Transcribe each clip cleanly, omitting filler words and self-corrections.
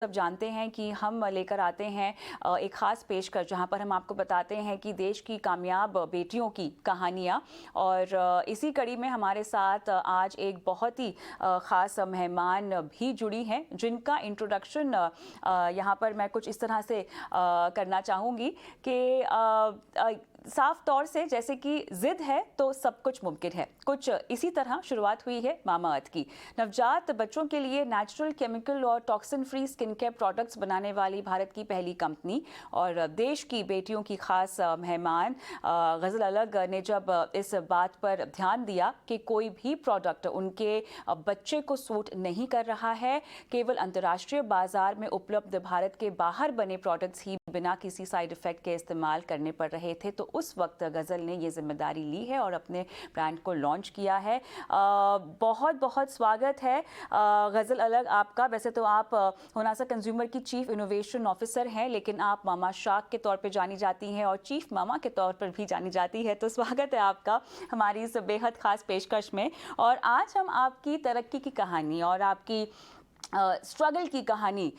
सब जानते हैं कि हम लेकर आते हैं एक ख़ास पेशकश जहां पर हम आपको बताते हैं कि देश की कामयाब बेटियों की कहानियां। और इसी कड़ी में हमारे साथ आज एक बहुत ही ख़ास मेहमान भी जुड़ी हैं जिनका इंट्रोडक्शन यहां पर मैं कुछ इस तरह से करना चाहूँगी कि साफ तौर से जैसे कि जिद है तो सब कुछ मुमकिन है, कुछ इसी तरह शुरुआत हुई है मामाअर्थ की। नवजात बच्चों के लिए नेचुरल, केमिकल और toxin free skin care products बनाने वाली भारत की पहली कंपनी और देश की बेटियों की खास मेहमान गज़ल अलग ने जब इस बात पर ध्यान दिया कि कोई भी प्रोडक्ट उनके बच्चे को सूट नहीं कर रहा है, केवल अंतर्राष्ट्रीय बाजार में उपलब्ध भारत के बाहर बने प्रोडक्ट्स ही बिना किसी साइड इफेक्ट के इस्तेमाल करने पड़ रहे थे, तो उस वक्त गज़ल ने ये जिम्मेदारी ली है और अपने ब्रांड को लॉन्च किया है। बहुत बहुत स्वागत है गज़ल अलग आपका। वैसे तो आप होनासा कंज्यूमर की चीफ इनोवेशन ऑफिसर हैं, लेकिन आप मामा शाक के तौर पे जानी जाती हैं और चीफ मामा के तौर पर भी जानी जाती है, तो स्वागत है आपका हमारी इस बेहद खास पेशकश में। और आज हम आपकी तरक्की की कहानी और आपकी स्ट्रगल की कहानी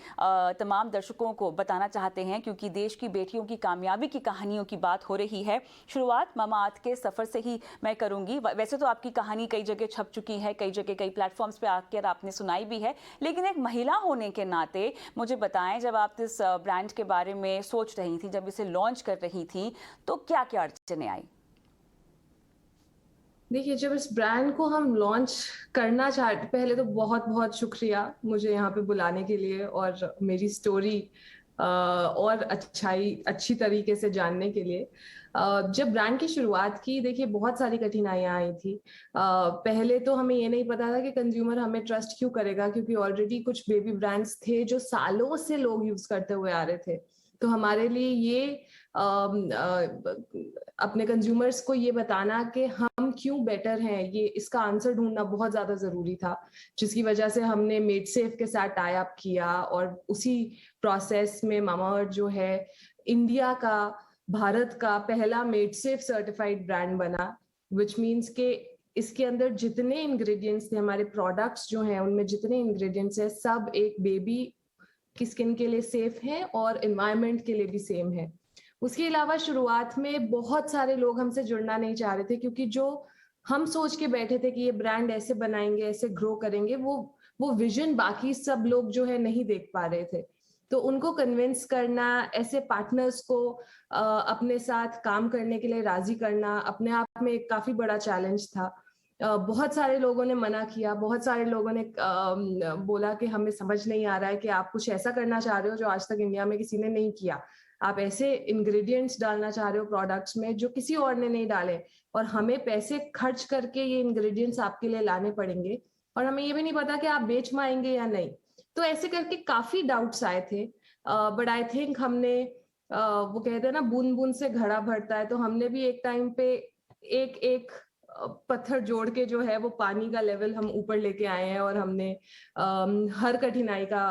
तमाम दर्शकों को बताना चाहते हैं, क्योंकि देश की बेटियों की कामयाबी की कहानियों की बात हो रही है। शुरुआत मामाअर्थ के सफ़र से ही मैं करूंगी। वैसे तो आपकी कहानी कई जगह छप चुकी है, कई जगह कई प्लेटफॉर्म्स पे आकर आपने सुनाई भी है, लेकिन एक महिला होने के नाते मुझे बताएं, जब आप इस ब्रांड के बारे में सोच रही थी, जब इसे लॉन्च कर रही थी, तो क्या क्या अड़चनें आई? देखिए, जब इस ब्रांड को हम लॉन्च करना चाहते, पहले तो बहुत बहुत शुक्रिया मुझे यहाँ पे बुलाने के लिए और मेरी स्टोरी और अच्छी तरीके से जानने के लिए। जब ब्रांड की शुरुआत की, देखिए बहुत सारी कठिनाइयां आई थी। पहले तो हमें ये नहीं पता था कि कंज्यूमर हमें ट्रस्ट क्यों करेगा, क्योंकि ऑलरेडी कुछ बेबी ब्रांड्स थे जो सालों से लोग यूज करते हुए आ रहे थे। तो हमारे लिए ये अपने कंज्यूमर्स को ये बताना कि हम क्यों बेटर हैं, ये इसका आंसर ढूंढना बहुत ज्यादा जरूरी था, जिसकी वजह से हमने मेड सेफ के साथ टाई अप किया और उसी प्रोसेस में मामाअर्थ जो है इंडिया का, भारत का पहला मेड सेफ सर्टिफाइड ब्रांड बना। विच मीन्स के इसके अंदर जितने इंग्रेडिएंट्स थे, हमारे प्रोडक्ट्स जो हैं उनमें जितने इंग्रेडिएंट्स हैं, सब एक बेबी की स्किन के लिए सेफ है और एनवायरनमेंट के लिए भी सेम है। उसके अलावा शुरुआत में बहुत सारे लोग हमसे जुड़ना नहीं चाह रहे थे, क्योंकि जो हम सोच के बैठे थे कि ये ब्रांड ऐसे बनाएंगे, ऐसे ग्रो करेंगे, वो विजन बाकी सब लोग जो है नहीं देख पा रहे थे। तो उनको कन्विंस करना, ऐसे पार्टनर्स को अपने साथ काम करने के लिए राजी करना, अपने आप में एक काफी बड़ा चैलेंज था। बहुत सारे लोगों ने मना किया, बहुत सारे लोगों ने बोला कि हमें समझ नहीं आ रहा है कि आप कुछ ऐसा करना चाह रहे हो जो आज तक इंडिया में किसी ने नहीं किया। आप ऐसे इंग्रेडिएंट्स डालना चाह रहे हो प्रोडक्ट्स में जो किसी और ने नहीं डाले, और हमें पैसे खर्च करके ये इंग्रेडिएंट्स आपके लिए लाने पड़ेंगे, और हमें ये भी नहीं पता कि आप बेच पाएंगे या नहीं। तो ऐसे करके काफी डाउट्स आए थे। बट आई थिंक हमने वो कहते हैं ना, बूंद बूंद से घड़ा भरता है, तो हमने भी एक टाइम पे एक एक पत्थर जोड़ के जो है वो पानी का लेवल हम ऊपर लेके आए हैं, और हमने हर कठिनाई का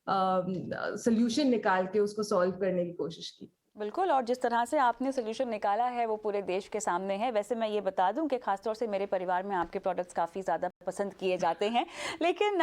सोल्यूशन निकाल के उसको सॉल्व करने की कोशिश की। बिल्कुल, और जिस तरह से आपने सोल्यूशन निकाला है वो पूरे देश के सामने है। वैसे मैं ये बता दूं कि खासतौर से मेरे परिवार में आपके प्रोडक्ट्स काफ़ी ज़्यादा पसंद किए जाते हैं, लेकिन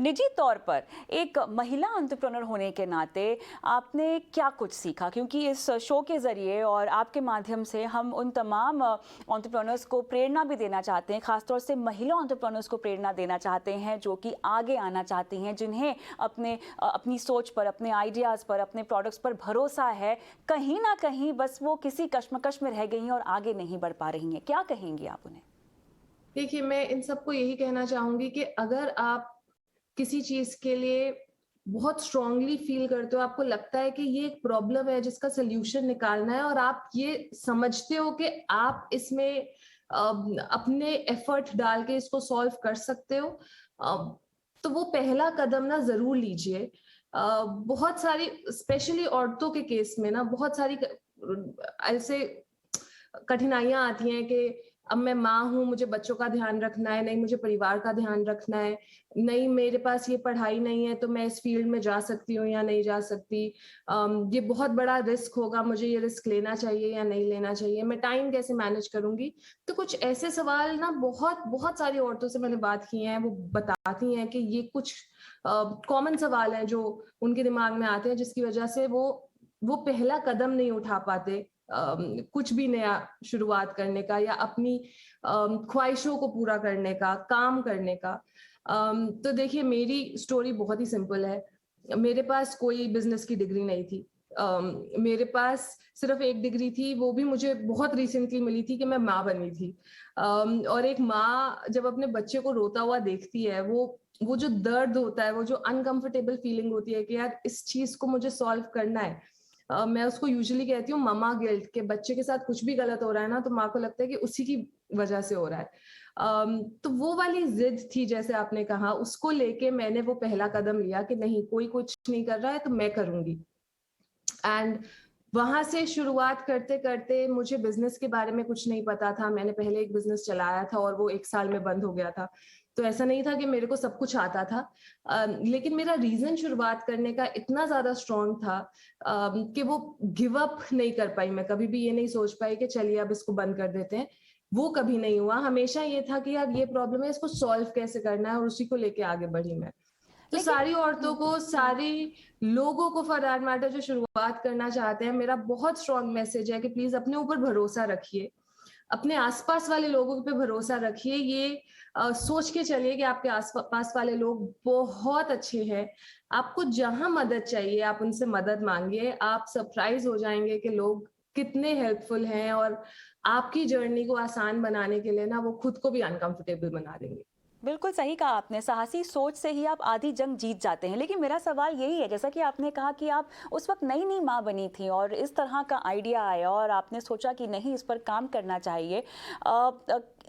निजी तौर पर एक महिला एंटरप्रेन्योर होने के नाते आपने क्या कुछ सीखा? क्योंकि इस शो के ज़रिए और आपके माध्यम से हम उन तमाम एंटरप्रेन्योर्स को प्रेरणा भी देना चाहते हैं, खासतौर से महिला एंटरप्रेन्योर्स को प्रेरणा देना चाहते हैं जो कि आगे आना चाहती हैं, जिन्हें अपनी सोच पर, अपने आइडियाज़ पर, अपने प्रोडक्ट्स पर भरोसा है, कहीं ना कहीं बस वो किसी कश्मकश में रह गई हैं और आगे नहीं बढ़ पा रही हैं। क्या कहेंगी आप उन्हें? देखिए, मैं इन सबको यही कहना चाहूंगी कि अगर आप किसी चीज के लिए बहुत स्ट्रांगली फील करते हो, आपको लगता है कि ये एक प्रॉब्लम है जिसका सोल्यूशन निकालना है, और आप ये समझते हो कि आप इसमें अपने एफर्ट डाल के इसको सॉल्व कर सकते हो, तो वो पहला कदम ना जरूर लीजिए। बहुत सारी, स्पेशली औरतों के केस में ना, बहुत सारी ऐसे कठिनाइयां आती हैं कि अब मैं माँ हूँ, मुझे बच्चों का ध्यान रखना है, नहीं मुझे परिवार का ध्यान रखना है, नहीं मेरे पास ये पढ़ाई नहीं है तो मैं इस फील्ड में जा सकती हूँ या नहीं जा सकती, ये बहुत बड़ा रिस्क होगा, मुझे ये रिस्क लेना चाहिए या नहीं लेना चाहिए, मैं टाइम कैसे मैनेज करूंगी। तो कुछ ऐसे सवाल ना बहुत बहुत सारी औरतों से मैंने बात की हैं, वो बताती हैं कि ये कुछ कॉमन सवाल हैं जो उनके दिमाग में आते हैं, जिसकी वजह से वो पहला कदम नहीं उठा पाते कुछ भी नया शुरुआत करने का या अपनी ख्वाहिशों को पूरा करने का, काम करने का। तो देखिए, मेरी स्टोरी बहुत ही सिंपल है। मेरे पास कोई बिजनेस की डिग्री नहीं थी। मेरे पास सिर्फ एक डिग्री थी, वो भी मुझे बहुत रिसेंटली मिली थी कि मैं माँ बनी थी। और एक माँ जब अपने बच्चे को रोता हुआ देखती है, वो जो दर्द होता है, वो जो अनकंफर्टेबल फीलिंग होती है कि यार इस चीज को मुझे सॉल्व करना है। मैं उसको यूजुअली कहती हूँ ममा गिल्ट, के बच्चे के साथ कुछ भी गलत हो रहा है ना, तो माँ को लगता है कि उसी की वजह से हो रहा है। तो वो वाली जिद थी, जैसे आपने कहा, उसको लेके मैंने वो पहला कदम लिया कि नहीं, कोई कुछ नहीं कर रहा है तो मैं करूंगी। एंड वहां से शुरुआत करते करते मुझे बिजनेस के बारे में कुछ नहीं पता था। मैंने पहले एक बिजनेस चलाया था और वो 1 साल में बंद हो गया था। तो ऐसा नहीं था कि मेरे को सब कुछ आता था। लेकिन मेरा रीजन शुरुआत करने का इतना ज्यादा स्ट्रांग था कि वो गिव अप नहीं कर पाई। मैं कभी भी ये नहीं सोच पाई कि चलिए अब इसको बंद कर देते हैं। वो कभी नहीं हुआ। हमेशा ये था कि यार ये प्रॉब्लम है, इसको सॉल्व कैसे करना है, और उसी को लेके आगे बढ़ी मैं। तो लेकिन सारी औरतों को, सारी लोगों को फॉर दैट मैटर जो शुरुआत करना चाहते हैं, मेरा बहुत स्ट्रांग मैसेज है कि प्लीज अपने ऊपर भरोसा रखिए, अपने आसपास वाले लोगों पे भरोसा रखिए। ये सोच के चलिए कि आपके आसपास वाले लोग बहुत अच्छे हैं। आपको जहां मदद चाहिए आप उनसे मदद मांगिए। आप सरप्राइज हो जाएंगे कि लोग कितने हेल्पफुल हैं, और आपकी जर्नी को आसान बनाने के लिए ना वो खुद को भी अनकंफर्टेबल बना देंगे। बिल्कुल सही कहा आपने, साहसी सोच से ही आप आधी जंग जीत जाते हैं। लेकिन मेरा सवाल यही है, जैसा कि आपने कहा कि आप उस वक्त नई नई माँ बनी थी और इस तरह का आइडिया आया और आपने सोचा कि नहीं, इस पर काम करना चाहिए।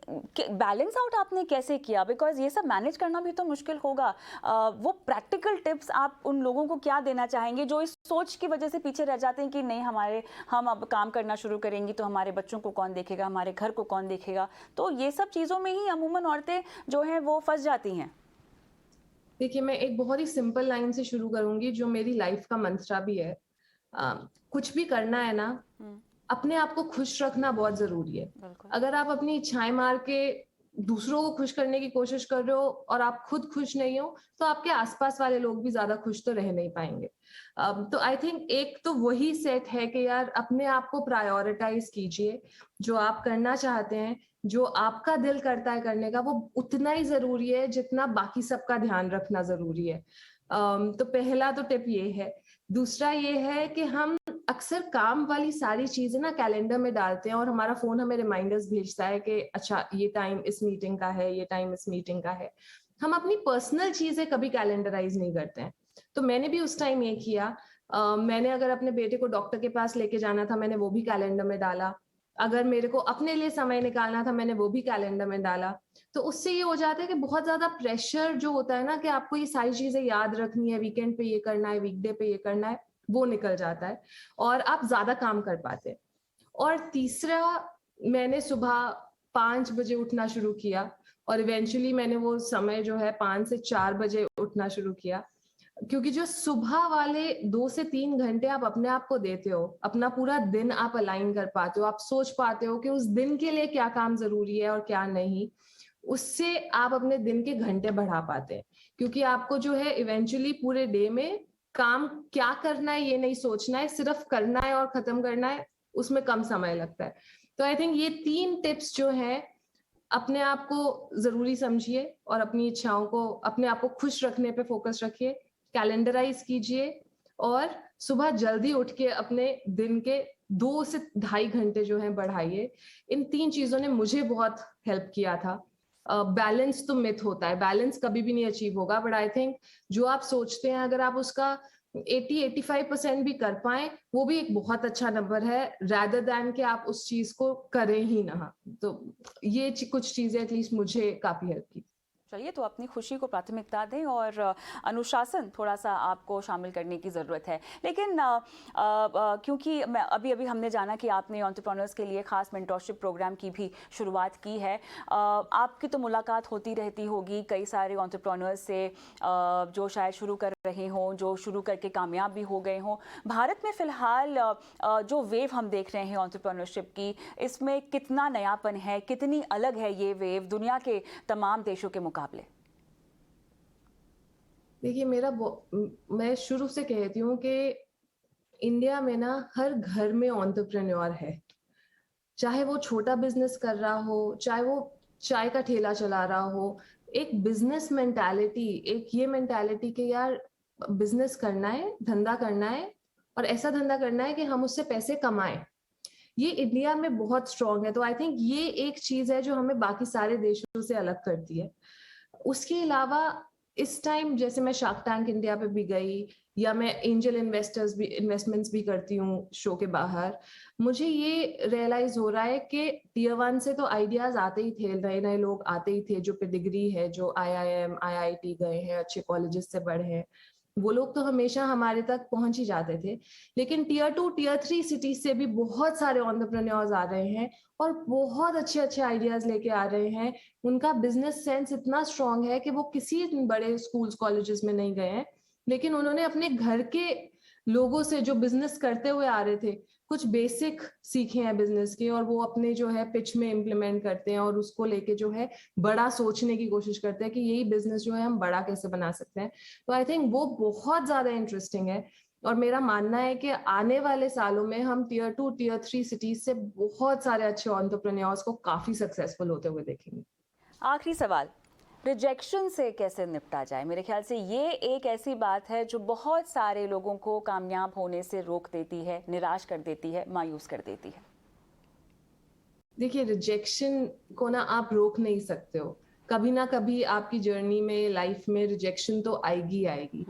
बैलेंस आउट आपने कैसे किया? बिकॉज ये सब मैनेज करना भी तो मुश्किल होगा। वो प्रैक्टिकल टिप्स आप उन लोगों को क्या देना चाहेंगे जो इस सोच की वजह से पीछे रह जाते हैं कि नहीं, हम अब काम करना शुरू करेंगी तो हमारे बच्चों को कौन देखेगा, हमारे घर को कौन देखेगा? तो ये सब चीज़ों में ही अमूमन औरतें जो हैं वो फंस जाती हैं। देखिए, मैं एक बहुत ही सिंपल लाइन से शुरू करूंगी जो मेरी लाइफ का मंत्रा भी है। कुछ भी करना है ना, अपने आप को खुश रखना बहुत जरूरी है। बिल्कुल। अगर आप अपनी इच्छाएं मार के दूसरों को खुश करने की कोशिश कर रहे हो और आप खुद खुश नहीं हो, तो आपके आसपास वाले लोग भी ज्यादा खुश तो रह नहीं पाएंगे। तो आई थिंक एक तो वही सेट है कि यार अपने आप को प्रायोरिटाइज कीजिए। जो आप करना चाहते हैं, जो आपका दिल करता है करने का, वो उतना ही जरूरी है जितना बाकी सबका ध्यान रखना जरूरी है। तो पहला तो टिप ये है। दूसरा ये है कि हम अक्सर काम वाली सारी चीजें ना कैलेंडर में डालते हैं और हमारा फोन हमें रिमाइंडर्स भेजता है कि अच्छा ये टाइम इस मीटिंग का है, ये टाइम इस मीटिंग का है। हम अपनी पर्सनल चीजें कभी कैलेंडराइज नहीं करते हैं। तो मैंने भी उस टाइम ये किया। मैंने अगर अपने बेटे को डॉक्टर के पास लेके जाना था, मैंने वो भी कैलेंडर में डाला। अगर मेरे को अपने लिए समय निकालना था, मैंने वो भी कैलेंडर में डाला। तो उससे ये हो जाता है कि बहुत ज्यादा प्रेशर जो होता है ना कि आपको ये सारी चीजें याद रखनी है, वीकेंड पे ये करना है, वीकडे पे ये करना है, वो निकल जाता है और आप ज्यादा काम कर पाते हैं। और तीसरा, मैंने सुबह 5 बजे उठना शुरू किया और इवेंचुअली मैंने वो समय जो है 5 से 4 बजे उठना शुरू किया। क्योंकि जो सुबह वाले 2 से 3 घंटे आप अपने आप को देते हो, अपना पूरा दिन आप अलाइन कर पाते हो, आप सोच पाते हो कि उस दिन के लिए क्या काम जरूरी है और क्या नहीं। उससे आप अपने दिन के घंटे बढ़ा पाते हैं। क्योंकि आपको जो है इवेंचुअली पूरे डे में काम क्या करना है ये नहीं सोचना है, सिर्फ करना है और खत्म करना है, उसमें कम समय लगता है। तो आई थिंक ये 3 टिप्स जो है, अपने आप को जरूरी समझिए और अपनी इच्छाओं को, अपने आप को खुश रखने पे फोकस रखिए, कैलेंडराइज कीजिए और सुबह जल्दी उठ के अपने दिन के 2 से ढाई घंटे जो है बढ़ाइए। इन 3 चीजों ने मुझे बहुत हेल्प किया था। बैलेंस तो मिथ होता है, बैलेंस कभी भी नहीं अचीव होगा, बट आई थिंक जो आप सोचते हैं अगर आप उसका 80-85% भी कर पाए, वो भी एक बहुत अच्छा नंबर है, rather than कि आप उस चीज को करें ही ना। तो ये कुछ चीजें एटलीस्ट मुझे काफी हेल्प की। चलिए, तो अपनी खुशी को प्राथमिकता दें और अनुशासन थोड़ा सा आपको शामिल करने की ज़रूरत है। लेकिन क्योंकि मैं अभी हमने जाना कि आपने एंटरप्रेन्योर्स के लिए ख़ास मेंटरशिप प्रोग्राम की भी शुरुआत की है। आपकी तो मुलाकात होती रहती होगी कई सारे एंटरप्रेन्योर्स से जो शायद शुरू कर रहे हों, जो शुरू करके कामयाब भी हो गए हों। भारत में फ़िलहाल जो वेव हम देख रहे हैं एंटरप्रेन्योरशिप की, इसमें कितना नयापन है, कितनी अलग है ये वेव दुनिया के तमाम देशों के मुकाबले? देखिए मैं शुरू से कहती हूँ कि इंडिया में ना हर घर में एंटरप्रेन्योर है। चाहे वो छोटा बिज़नेस कर रहा हो, चाहे वो चाय का ठेला चला रहा हो, एक बिज़नेस मेंटालिटी, एक ये मेंटालिटी कि यार बिज़नेस करना है, धंधा करना है और ऐसा धंधा करना है कि हम उससे पैसे कमाएँ। ये इंडिया में बहुत स्ट्रॉन्ग है, तो आई थिंक ये एक चीज़ है जो हमें बाकी सारे देशों से अलग करती है। उसके अलावा इस टाइम जैसे मैं शार्क टैंक इंडिया पे भी गई या मैं एंजल इन्वेस्टमेंट्स भी करती हूँ शो के बाहर। मुझे ये रियलाइज़ हो रहा है कि टियर 1 से तो आइडियाज़ आते ही थे, नए-नए लोग आते ही थे जो पेडिग्री है, जो आईआईएम, आईआईटी गए हैं, अच्छे कॉलेजेस से पढ़े हैं। वो लोग तो हमेशा हमारे तक पहुँच ही जाते थे। लेकिन टियर 2, टियर 3 सिटीज़ से भी बहुत सारे एंटरप्रेन्योर्स आ रहे हैं और बहुत अच्छे-अच्छे आइडियाज़ लेके आ रहे हैं। उनका बिज़नेस सेंस इतना स्ट्रॉन्ग है कि वो किसी बड़े स्कूल्स, कॉलेजेस में नहीं गए हैं, लेकिन उन्होंने अपने घर के लोगों से जो बिज़नेस करते हुए आ रहे थे, कुछ बेसिक सीखे हैं बिज़नेस के और वो अपने जो है पिच में इम्प्लीमेंट करते हैं और उसको लेके जो है बड़ा सोचने की कोशिश करते हैं कि यही बिज़नेस जो है हम बड़ा कैसे बना सकते हैं। तो आई थिंक वो बहुत ज़्यादा इंटरेस्टिंग है और मेरा मानना है कि आने वाले सालों में हम टियर 2, टियर 3 सिटीज़ से बहुत सारे अच्छे एंटरप्रेन्योर्स को काफ़ी सक्सेसफुल होते हुए देखेंगे। आखिरी सवाल, रिजेक्शन से कैसे निपटा जाए? मेरे ख्याल से ये एक ऐसी बात है जो बहुत सारे लोगों को कामयाब होने से रोक देती है, निराश कर देती है, मायूस कर देती है। देखिए रिजेक्शन को ना आप रोक नहीं सकते हो। कभी ना कभी आपकी जर्नी में, लाइफ में रिजेक्शन तो आएगी ही आएगी।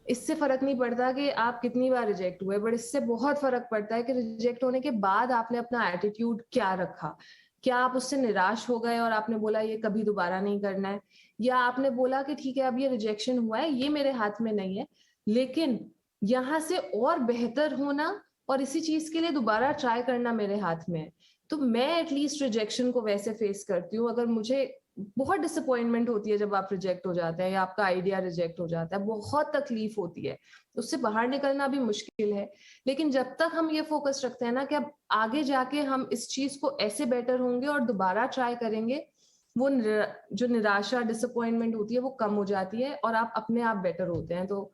इससे फ़र्क नहीं पड़ता कि आप कितनी बार रिजेक्ट हुए, बट इससे बहुत फ़र्क पड़ता है कि रिजेक्ट होने के बाद आपने अपना एटीट्यूड क्या रखा। क्या आप उससे निराश हो गए और आपने बोला ये कभी दोबारा नहीं करना है? या आपने बोला कि ठीक है अब ये रिजेक्शन हुआ है, ये मेरे हाथ में नहीं है, लेकिन यहाँ से और बेहतर होना और इसी चीज़ के लिए दोबारा ट्राई करना मेरे हाथ में है। तो मैं एटलीस्ट रिजेक्शन को वैसे फेस करती हूँ। अगर मुझे बहुत डिसअपॉइंटमेंट होती है जब आप रिजेक्ट हो जाते हैं या आपका आइडिया रिजेक्ट हो जाता है, बहुत तकलीफ होती है। उससे बाहर निकलना भी मुश्किल है। लेकिन जब तक हम ये फोकस रखते हैं ना कि अब आगे जाके हम इस चीज़ को ऐसे बेटर होंगे और दोबारा ट्राई करेंगे, वो जो निराशा, डिसअपॉइंटमेंट होती है वो कम हो जाती है और आप अपने आप बेटर होते हैं। तो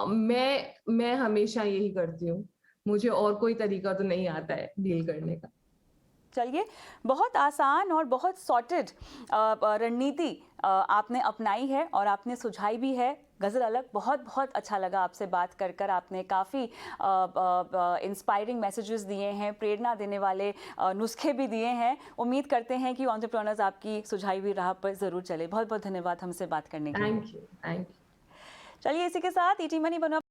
मैं हमेशा यही करती हूँ। मुझे और कोई तरीका तो नहीं आता है डील करने का। चलिए, बहुत आसान और बहुत सॉर्टेड रणनीति आपने अपनाई है और आपने सुझाई भी है। गज़ल अलग, बहुत बहुत अच्छा लगा आपसे बात कर कर। आपने काफ़ी इंस्पायरिंग मैसेजेस दिए हैं, प्रेरणा देने वाले नुस्खे भी दिए हैं। उम्मीद करते हैं कि एंटरप्रेन्योर्स आपकी सुझाई हुई राह पर ज़रूर चले। बहुत बहुत धन्यवाद हमसे बात करने के लिए। Thank you, thank you. चलिए, इसी के साथ ईटी मनी बनो